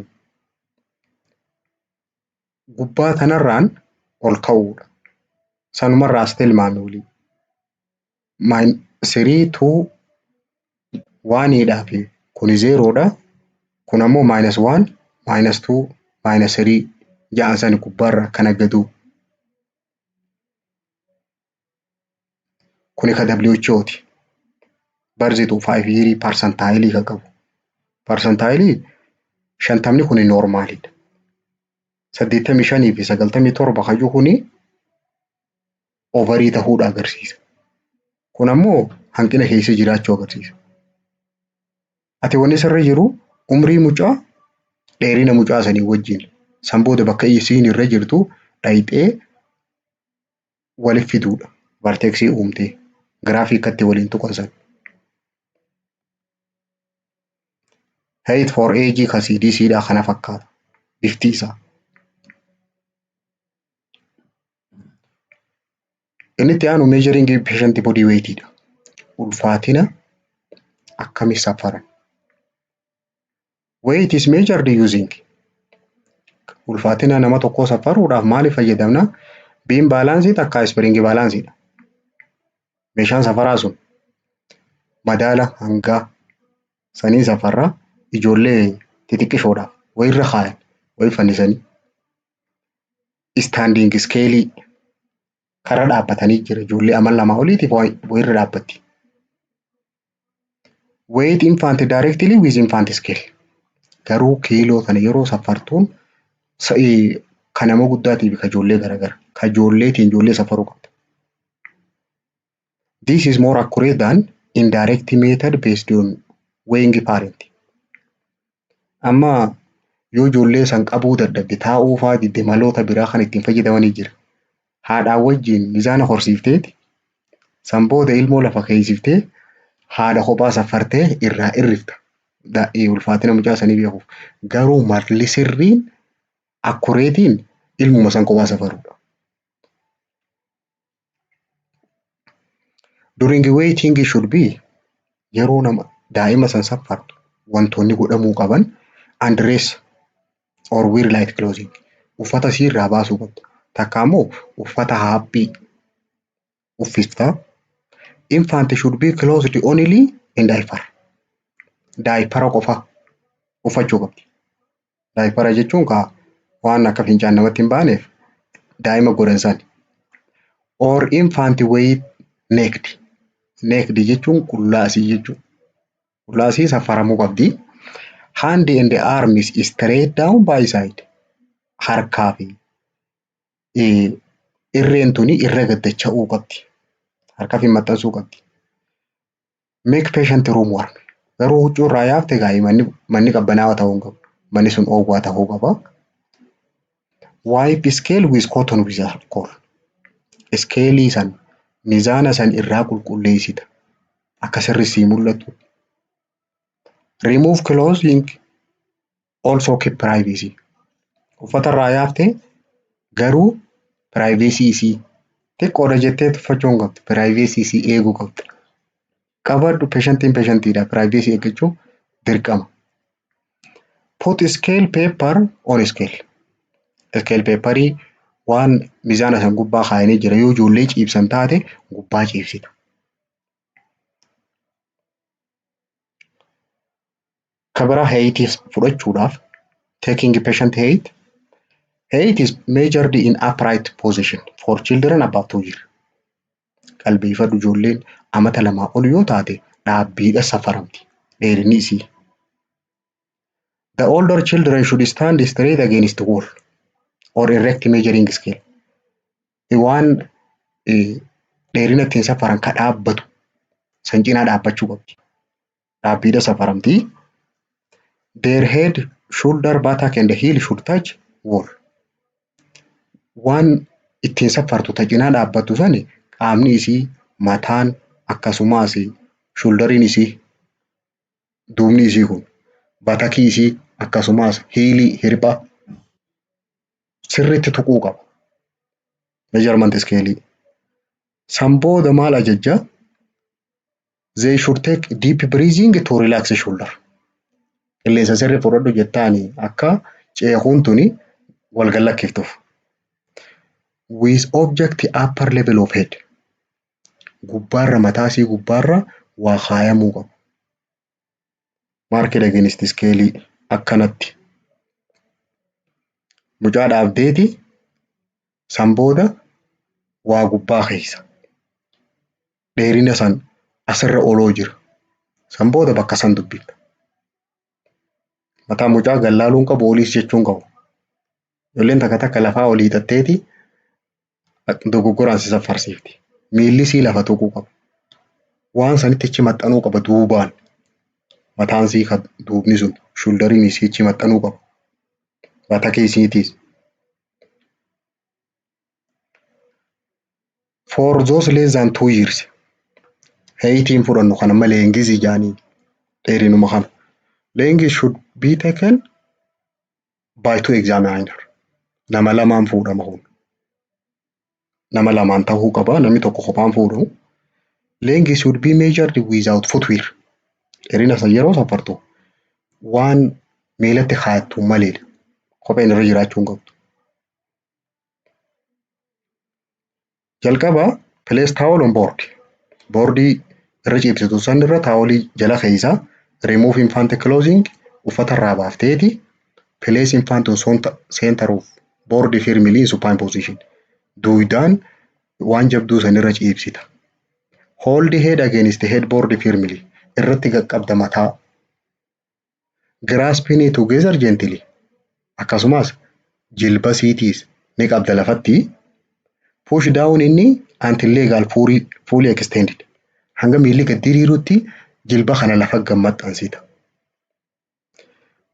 gubbaa tanarraan ol ka'uudha. Sanumarraas tilmaamne olii. 3 to 1dhaa fi kun 0dha. Kun ammoo -1, -2, -3 ja'an sani gubbaarra kana gaduu. Kuni ka WHOti. Barzitu 5 yearii percentile ka qabu. Parsantaayilii 50 kuni noormaalidha. 85 fi 97 kayyuu kuni ovarii ta'uudha agarsiisa. Kun ammoo hanqina keessa jiraachuu agarsiisa. Ati wanni sirra jiru umrii mucaa dheerina mucaa sanii wajjin san booda bakka isiin irra jirtu dhayixee waliif fiduudha. Varteeksii uumtee giraafiikatti waliin tuqansan. Height for age ka CDCdha kana fakkaata. Bifti isaa. Inni itti aanu measuring patient body weightidha. Ulfaatina akkamitti safaran. Weight is measured using ulfaatina nama tokkoo safaruudhaaf maaliif fayyadamna? Beam balance takka spring balance dha. Meeshaan safaraa sun madaala hangaa sanii safarraa ijoollee xixiqqishoodhaaf wayirra kaayan wayi fannisanii. Standing scale karaa dhaabbatanii jira ijoollee amal lamaa oliitiif wayirra dhaabbatti. Weight infant directly with infant scale. Garuu kiiloo kana yeroo safartuun kan nama guddaatiif ka ijoollee garagara. Ka ijoolleetiin ijoollee safaruu qabda. This is more accurate than indirect method based on weighing parent. Amma yoo ijoollee san qabuu dadhabde taa'uu fa'aa didde maloota biraa kan ittiin fayyadamanii jira. Haadhaan wajjin mizaana horsiifteeti san booda ilmoo lafa keessiftee haadha kophaa safartee irraa irrifta. Ulfaatina mucaa sanii beekuuf. Garuu malli sirriin akkureetiin ilmuma san kophaa safaruudha. During waiting should be yeroo nama daa'ima san safartu wantoonni godhamuu qaban undress or wear light clothing. Uffata siirraa baasuu qabda. Takka ammoo uffata haaphii uffiftaa. Infant should be clothed only in diaper. Daayipara qofa uffachuu qabdi. Daayipara jechuun waan akka fincaan namatti hin baaneef daa'ima godhansan. Or infant weight naked. Naked jechuun qullaasii jechuudha. Qullaasii safaramuu qabdi. Hand and arm is straight down by side. Harkaa fi irreen tuni irra gaddacha'uu qabdi. Harkaa fi maxxansuu qabdi. Make patient room warm. Garuu huccuu irraa yaafte manni qabbanaawaa ta'uu hin qabu. Manni sun oowwaa ta'uu qaba. Wipe scale with cotton with alcohol. Skeelii san mizaana san irraa qulqulleessita. Akka sirriitti mul'atu. Remove clothing also keep privacy. Uffata irraa yaafte garuu privacy isii xiqqoodha jettee tuffachuu hin qabdu. Privacy isii eeguu qabda. Qabadhu patientidha. Privacy eeggachuu dirqama. Put scale paper on scale. Scale paperii waan mizaana san gubbaa kaayanii jira yoo ijoollee ciibsan taate gubbaa ciibsita. Kabira height fudhachuudhaaf taking patient height. Height is measured in upright position for children above 2 years. Qalbeeffadhu ijoolleen amata lamaa ol yoo taate dhaabbiidha safaramti. Dheerinni isii. The older children should stand straight against the wall or erect measuring scale. Waan dheerina ittiin safaran ka dhaabbatu san cinaa dhaabbachuu qabdi. Dhaabbiidha safaramti. Their head, shoulder, buttock and heel should touch wall. Waan ittiin safartu ta cinaa dhaabbatu sani qaamni isii mataan akkasumas shoulderiin isii duubni isii kun batakii isii akkasumas hiilii hirphaa sirriitti tuquu qaba. Measurement scale. San booda maal ajajja? They should take deep breathing to relax shoulder. Qilleensa sirrii fudhadhu jettaani akka ceekuun tuni wal gallakkiftuuf. With object upper level of head. Gubbaarra mataasii gubbaarra waa kaayamuu qaba. Marked against scale akkanatti. Mucaa dhaabdeeti san booda waa gubbaa keessa. Dheerina san asirra oloo jira. San booda bakka san dubbifta. Mataa mucaa gallaaluun qabu oliis jechuun qabu. Ijoolleen takka takka lafaa olii hiixatteeti dogoggoraan si saffarsiifti. Miilli sii lafa tuquu qaba. Waan sanitti achi maxxanuu qaba duubaan. Mataan sii duubni sun shuldariin isii achi maxxanuu qaba. Bata keessiitiis. For those less than 2 years. Heightiin fudhannu kana amma leengizi jaanii dheerinuma kana. Length should be taken by 2 examiner. Nama lamaan fuudhama kun. Nama lamaan ta'uu qaba. Namni tokko kophaan fuudhamu. Length should be measured without footwear. Dheerina san yeroo safartu waan miilatti kaa'attu malee kopheen irra jiraachuu hin qabdu. Jalqaba place towel on board. Boordii irra ciibsitu san irra taawolii jala keessaa remove infant clothing uffata irraa baafteeti place infant on center of board firmly in supine position. Duwidaan waan jabduu san irra ciibsita. Hold head against headboard firmly. Irratti qaqqabda mataa. Grasping it together gently. Akkasumas jilba siitiis ni qabda lafatti. Push down inni until leg fully extended. Hanga miilli gad diriirutti jilba kana lafa gammaxxansita.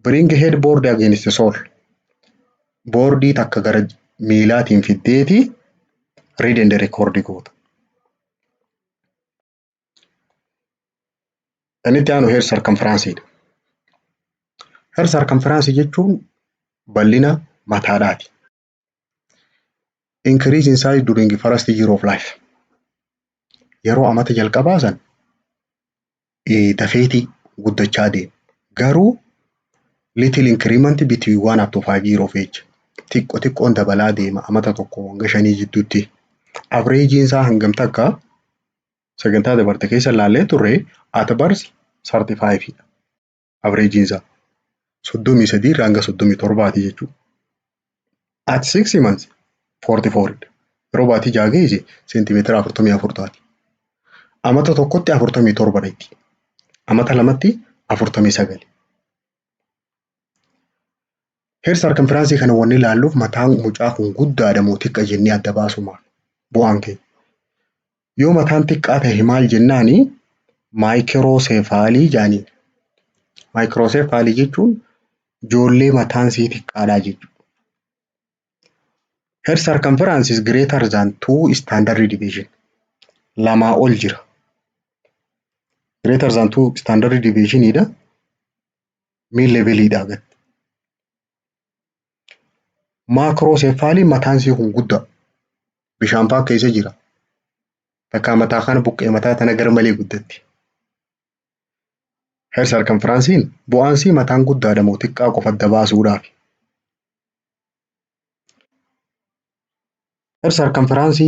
Bring headboard against the sole. Boordii takka gara miilaatiin fiddeeti read and record goota. Inni aanu head circumference. Head circumference jechuun bal'ina mataadhaati. Increase in size during the first year of life. Yeroo amata jalqabaa san dafeeti guddachaa deema. Garuu little increment between 1 up to 5 year of age. Xiqqoon dabalaa deema amata tokko hanga 5 jidduutti. Average isaa hangam takka sagantaa dabarte keessa laallee turre at birth 35. Average isaa 33 irraa hanga 37 jechuudha. At 6 months 44. Yeroo baatii jaageesse seentimeetira 44 taati. Amata tokkotti 47 dheetti. Amata lamatti 49. Head circumference kana wanni ilaalluuf mataan mucaa kun guddaadha moo xiqqaa jennee adda baasumaaf bu'aan keenya. Yoo mataan xiqqaa ta'e maal jennaani maayikirooseefaalii jaaniin. Maayikirooseefaalii jechuun ijoollee mataan sii xiqqaadhaa jechuudha. Head circumference is greater than 2 standard deviation. Lamaa ol jira. Greater than 2 standard deviation idha. Mid level idha gad. Macrocephaly mataan sii kun guddaa. Bishaan faa keessa jira. Takka mataa kana buqqee mataa tana gara malee guddatti. Head circumference'n bu'aan sii mataan guddaadha moo xiqqaa qofa adda baasuudhaaf. Head circumference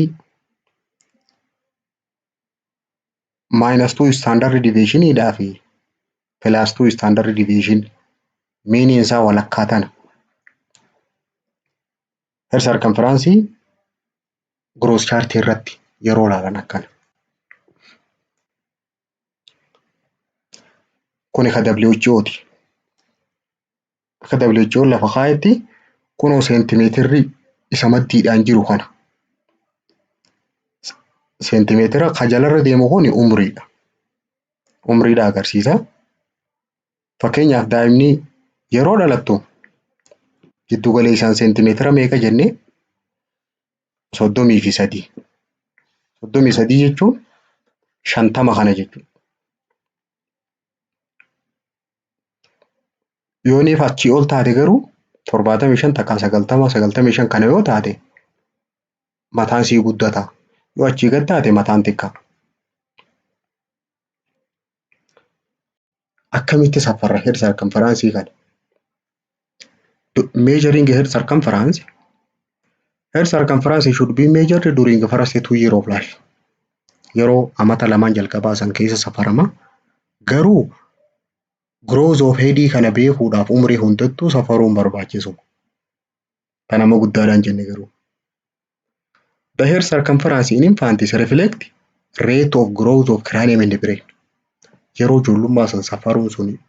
-2 standard deviation idhaa fi +2 standard deviation meaniin isaa walakkaa tana. Head circumference gross chart irratti yeroo ilaalan akkana. Kuni ka WHO'ti. Akka WHO lafa kaayetti kunoo seentimeetirri isa maddiidhaan jiru kana. Seentimeetira ka jalarra deemu kuni umriidha. Umriidha agarsiisa. Fakkeenyaaf daa'imni yeroo dhalattu giddu galeessaan seentimeetira meeqa jennee 33. 33 jechuun 50 kana jechuudha. Yooniif achii ol taate garuu 75 takka 90 kana yoo taate mataan sii guddata. Yoo achii gad taate mataan xiqqaa. Akkamitti safarra head circumference kana? Measuring head circumference. Head circumference should be measured during the first 2 years of life. Yeroo amata lamaan jalqabaa san keessa safarama. Garuu growth of head kana beekuudhaaf umrii hundattuu safaruun barbaachisu. Kana nama guddaadhaan jenne garuu. The head circumference in infants reflect rate of growth of cranium and brain. Yeroo ijoollummaa san safaruun suni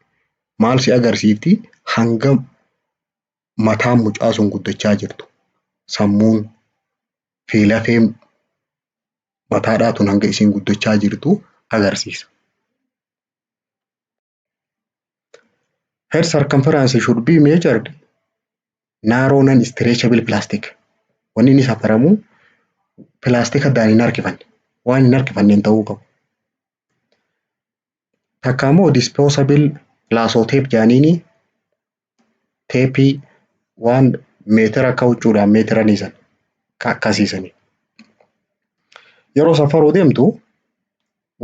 maal si agarsiifti hanga mataan mucaa sun guddachaa jirtu sammuun fi lafeen mataadhaa tun hanga isiin guddachaa jirtu agarsiisa. Head circumference should be measured narrow non-stretchable plastic. Wanni inni safaramu pilaastika addaan hin harkifanne waan hin harkifanneen ta'uu qabu. Takka immoo disposable laasoo teep jaaniini teepii waan meetira akka huccuudhaan meetira niisan akkasiisanii. Yeroo safaruu deemtu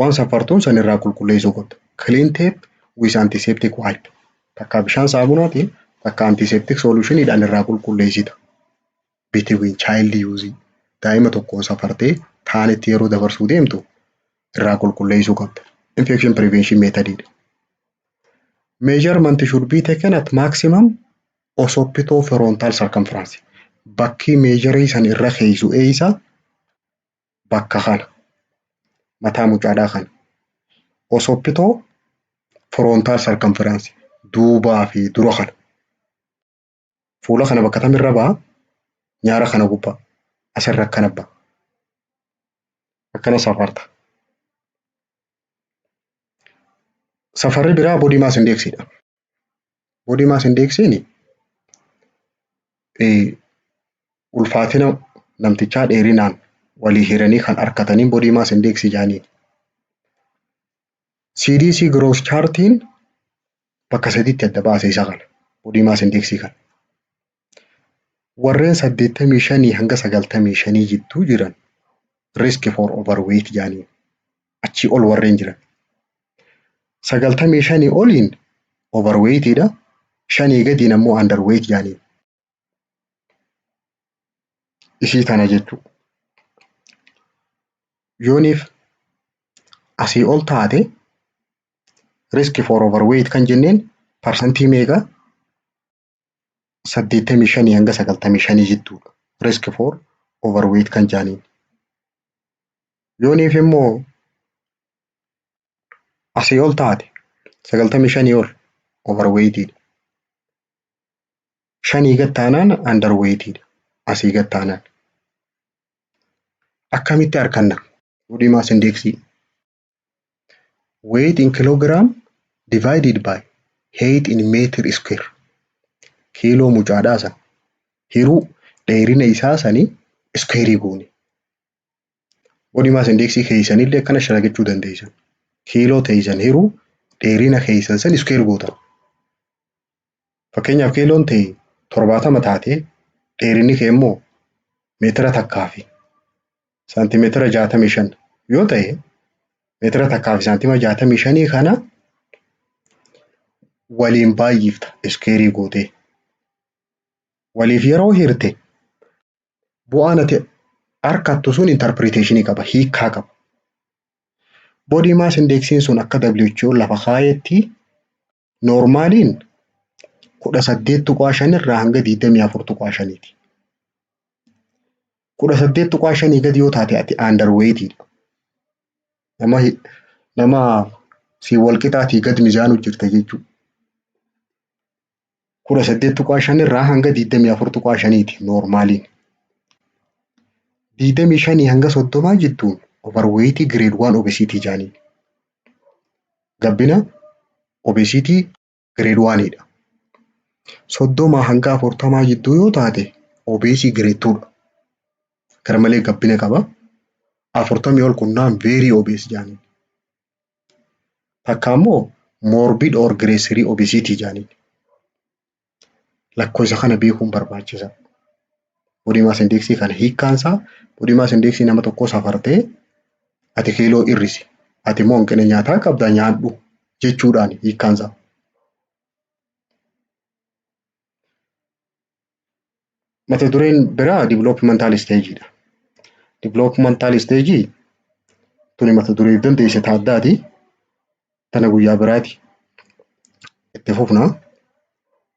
waan safartuun san irraa qulqulleessuu qabda. Clean tape with antiseptic wipe. Takka bishaan saamunaatiin takka antiseptic solutioniidhaan irraa qulqulleessita. Between child use daa'ima tokkoon safartee taanitti yeroo dabarsuu deemtu irraa qulqulleessuu qabda. Infection prevention method. Measurement should be taken at maximum occipitofrontal circumference. Bakki meejarii san irra keessu eeysa bakka kana mataa mucaadhaa kana. Occipitofrontal circumference duubaa fi dura kana. Fuula kana bakka tamirra ba'a nyaara kana gubbaa asirra akkana ba'a. Akkana safarta. Safarri biraa body mass indexidha. Body mass indexiin ulfaatina namtichaa dheerinaan walii hiranii kan harkatanii body mass index jaaniin. CDC gross chartiin bakka sadiitti adda baasee isa kana body mass index kana. Warreen 85 hanga 95 jidduu jiran risk for overweight jaaniin. Achi ol warreen jiran. 95 oliin overweightidha. 5 gadiin ammoo underweight jaaniin. Ishii tana jechuudha. Yooniif asii ol taate risk for overweight kan jenneen parsantii meeqa 85 hanga 95 jidduudha. Risk for overweight kan jaaniin. Yooniif immoo asii ol taate 95 ol overweightidha. 5 gad taanaan underweightidha. Asii gad taanaan. Akkamitti harkanna body mass index? Weight in kilogram divided by height in meter square. Kiiloo mucaadhaa san hiruu dheerina isaa sanii iskeerii goone. Body mass index keessanillee akkana shalaggachuu dandeessan. Kiiloo teessan hiruu dheerina keessan san iskeer gootan. Fakkeenyaaf kiiloon ta'e 70 taatee dheerinni kee immoo meetira takkaa fi saantimeetira 65 yoo ta'e meetira takkaa fi saantima 65 kana waliin baay'ifta iskeerii gootee. Waliif yeroo hirte bu'aan ati harkattu sun interpretation qaba, hiikaa qaba. Body mass indexiin sun akka WHO lafa kaayetti normaaliin 18.5 irraa hanga 24.5ti. 18.5 gadi yoo taate ati underweightidha. Nama si wal qixaatii gad miizaanu jirta jechuudha. 18.5 irraa hanga 24.5ti normaaliin. 25 hanga 30 jidduun overweight grade 1 obesity jaaniin. Gabbina obesity grade 1idha. 30 hanga 40 jidduu yoo taate obesity grade 2dha. Garmalee gabbina qaba. 40 ol qunnaan very obese jaaniin. Takka immoo morbid or grade 3 obesity jaaniin. Lakkoofsa kana beekuun barbaachisa. Body mass index kana hiikkaansaa body mass index nama tokko safartee ati kiiloo irrisi ati immoo hanqina nyaataa qabda nyaadhu jechuudhaan hiikkaansaa. Mata dureen biraa developmental stageidha. Developmental stage tuni mata duree dandeesse taaddaati. Tana guyyaa biraati. Itti fufna.